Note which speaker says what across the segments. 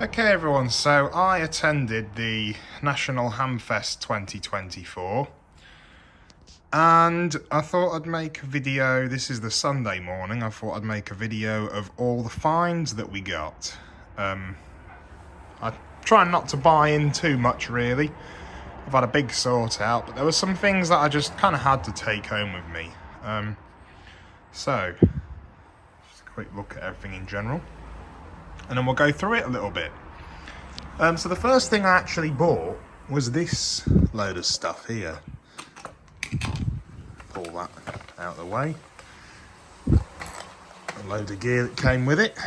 Speaker 1: Okay everyone, so I attended the National Hamfest 2024 and I thought I'd make a video. This is the Sunday morning. I thought I'd make a video of all the finds that we got. I try not to buy in too much really. I've had a big sort out, but there were some things that I just kind of had to take home with me. So just a quick look at everything in general, and then we'll go through it a little bit. So the first thing I actually bought was this load of stuff here. Pull that out of the way. A load of gear that came with it.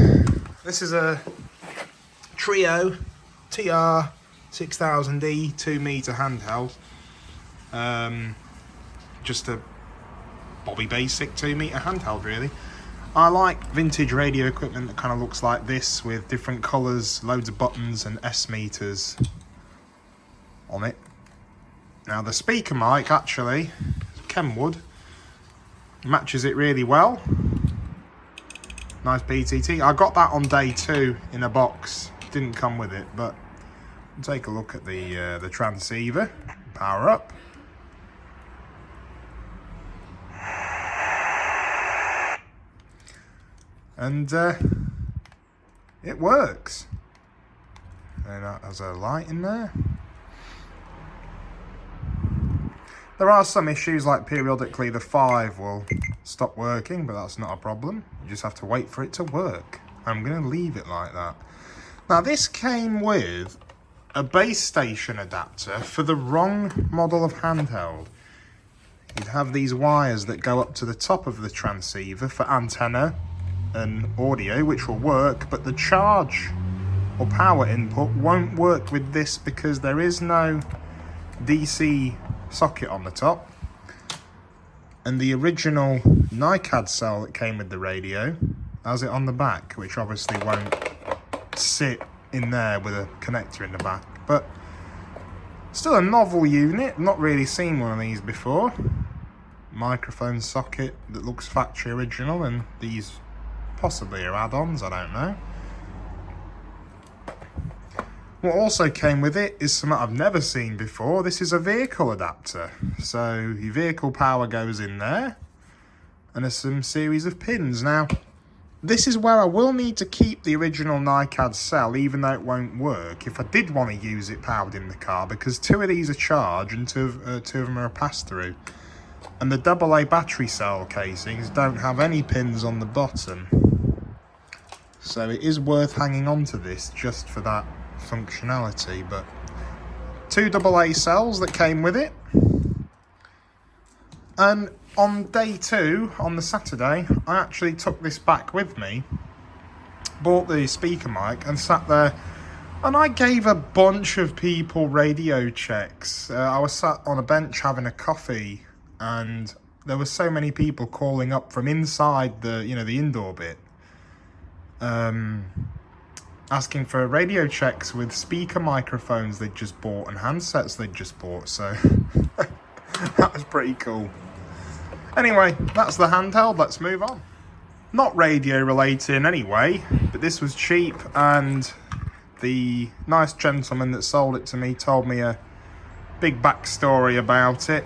Speaker 1: This is a Trio TR 6000E 2-meter handheld. Just a Bobby Basic 2-meter handheld really. I like vintage radio equipment that kind of looks like this, with different colours, loads of buttons and S meters on it. Now the speaker mic actually, Kenwood, matches it really well. Nice PTT. I got that on day 2 in a box. Didn't come with it, but take a look at the transceiver. Power up. And it works. And that has a light in there. There are some issues, like periodically the 5 will stop working, but that's not a problem. You just have to wait for it to work. I'm going to leave it like that. Now this came with a base station adapter for the wrong model of handheld. You'd have these wires that go up to the top of the transceiver for antenna and audio, which will work, but the charge or power input won't work with this because there is no DC socket on the top, and the original NiCad cell that came with the radio has it on the back, which obviously won't sit in there with a connector in the back. But still a novel unit, not really seen one of these before. Microphone socket that looks factory original, and these possibly are add-ons, I don't know. What also came with it is something I've never seen before. This is a vehicle adapter. So your vehicle power goes in there, and there's some series of pins. Now, this is where I will need to keep the original NiCad cell, even though it won't work, if I did want to use it powered in the car, because 2 of these are charged and 2 of them are a pass-through. And the AA battery cell casings don't have any pins on the bottom. So it is worth hanging on to this just for that functionality. But 2 AA cells that came with it. And on day 2, on the Saturday, I actually took this back with me, bought the speaker mic and sat there, and I gave a bunch of people radio checks. I was sat on a bench having a coffee, and there were so many people calling up from inside the, the indoor bit, asking for radio checks with speaker microphones they'd just bought and handsets they'd just bought. So that was pretty cool. Anyway, that's the handheld. Let's move on. Not radio related in any way, but this was cheap, and the nice gentleman that sold it to me told me a big backstory about it,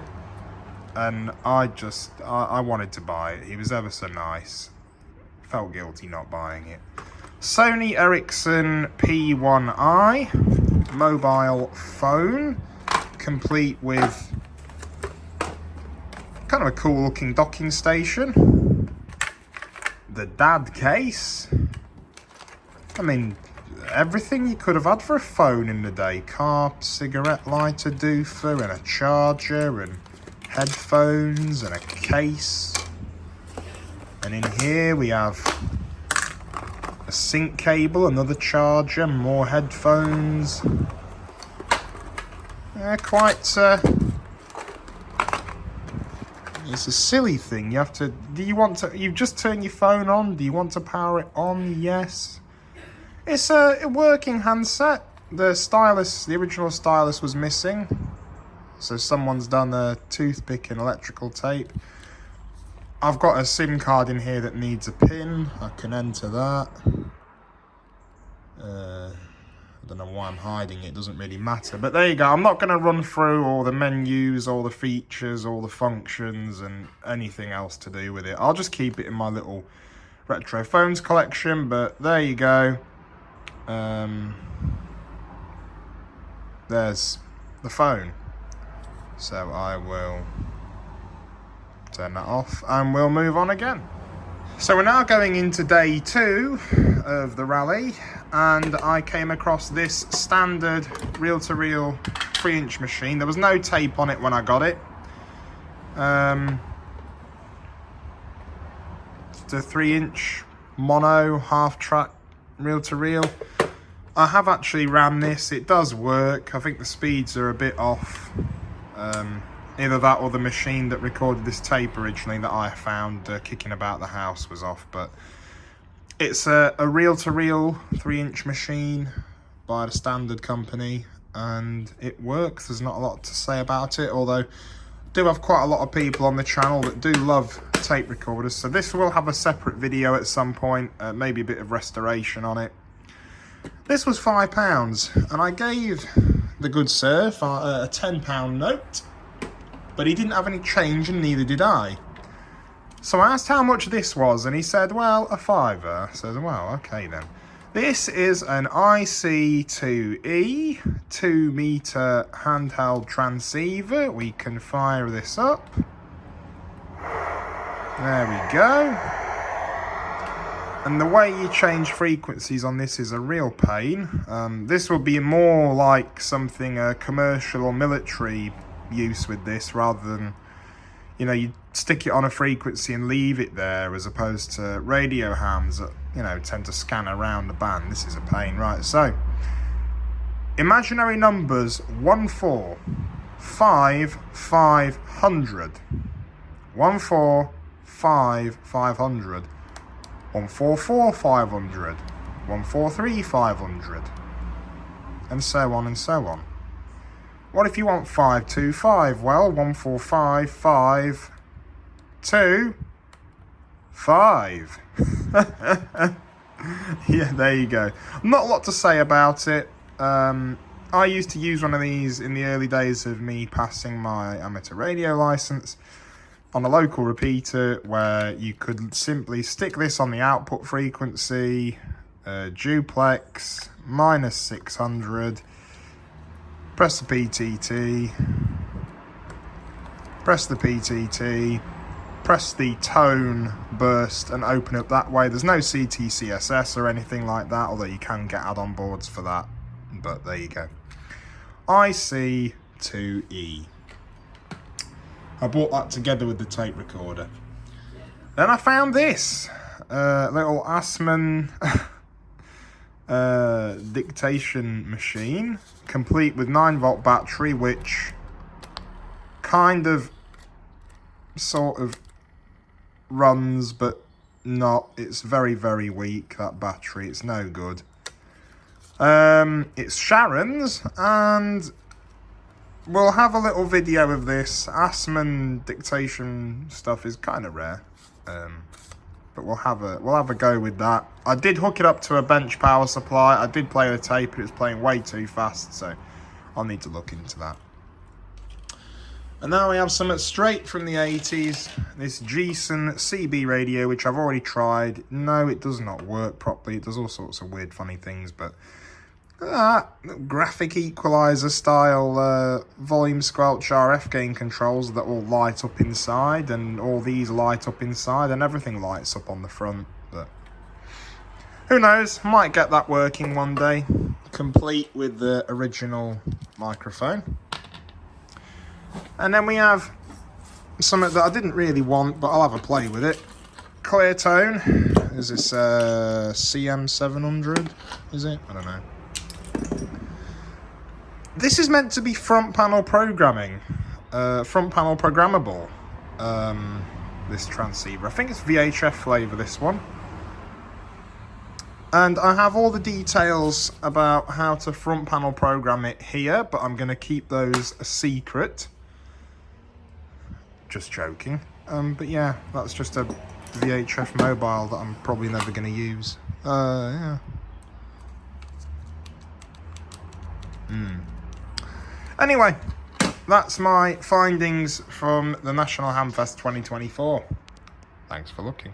Speaker 1: and I wanted to buy it. He was ever so nice. Felt guilty not buying it. Sony Ericsson P1i mobile phone, complete with kind of a cool looking docking station. The dad case. I mean, everything you could have had for a phone in the day. Car, cigarette lighter, doofer, and a charger, and headphones, and a case. And in here we have a sync cable, another charger, more headphones. It's a silly thing. You have to, you just turn your phone on. Do you want to power it on? Yes. It's a working handset. The stylus, the original stylus was missing. So someone's done a toothpick and electrical tape. I've got a SIM card in here that needs a pin. I can enter that. don't know why I'm hiding it. It doesn't really matter. But there you go. I'm not going to run through all the menus, all the features, all the functions, and anything else to do with it. I'll just keep it in my little retro phones collection. But there you go. There's the phone. So I will turn that off and we'll move on again. So we're now going into day 2 of the rally, and I came across this standard reel-to-reel 3-inch machine. There was no tape on it when I got it. It's a 3-inch mono half-track reel-to-reel. I have actually ran this. It does work. I think the speeds are a bit off. Either that or the machine that recorded this tape originally that I found kicking about the house was off. But it's a reel-to-reel 3-inch machine by the standard company, and it works. There's not a lot to say about it, although I do have quite a lot of people on the channel that do love tape recorders. So this will have a separate video at some point, maybe a bit of restoration on it. This was £5, and I gave the good sir a £10 note, but he didn't have any change and neither did I. So I asked how much this was, and he said, well, a £5. I said, well, okay then. This is an IC2E 2-meter handheld transceiver. We can fire this up. There we go. And the way you change frequencies on this is a real pain. This will be more like something commercial or military use with this, rather than, you know, you stick it on a frequency and leave it there, as opposed to radio hams that, you know, tend to scan around the band. This is a pain. Right, so imaginary numbers 1 4 5 500, 1 4 5 500, 1 4 4 500, 1 4 3 500, and so on and so on. What if you want 5 2 5? Well, 1 4 5 5 2 5. Yeah, there you go. Not a lot to say about it. I used to use one of these in the early days of me passing my amateur radio license on a local repeater, where you could simply stick this on the output frequency, duplex, -600, press the PTT, press the tone burst and open up that way. There's no CTCSS or anything like that, although you can get add-on boards for that, but there you go. IC2E. I bought that together with the tape recorder. Then I found this little Assmann dictation machine, complete with 9-volt battery, which kind of sort of runs, but not. It's very, very weak, that battery. It's no good. It's Sharon's, and we'll have a little video of this. Assmann dictation stuff is kind of rare, but we'll have a go with that. I did hook it up to a bench power supply. I did play the tape, it was playing way too fast, so I'll need to look into that. And now we have something straight from the 80s, this Jason CB radio, which I've already tried. No, it does not work properly. It does all sorts of weird, funny things, but graphic equalizer style volume squelch RF gain controls that all light up inside, and all these light up inside, and everything lights up on the front. But who knows, might get that working one day, complete with the original microphone. And then we have something that I didn't really want, but I'll have a play with it. Clear Tone. Is this CM700? Is it? I don't know. This is meant to be front panel programming, front panel programmable, this transceiver. I think it's VHF flavour, this one. And I have all the details about how to front panel program it here, but I'm going to keep those a secret. Just joking. But yeah, that's just a VHF mobile that I'm probably never going to use. Yeah. Anyway, that's my findings from the National Hamfest 2024. Thanks for looking.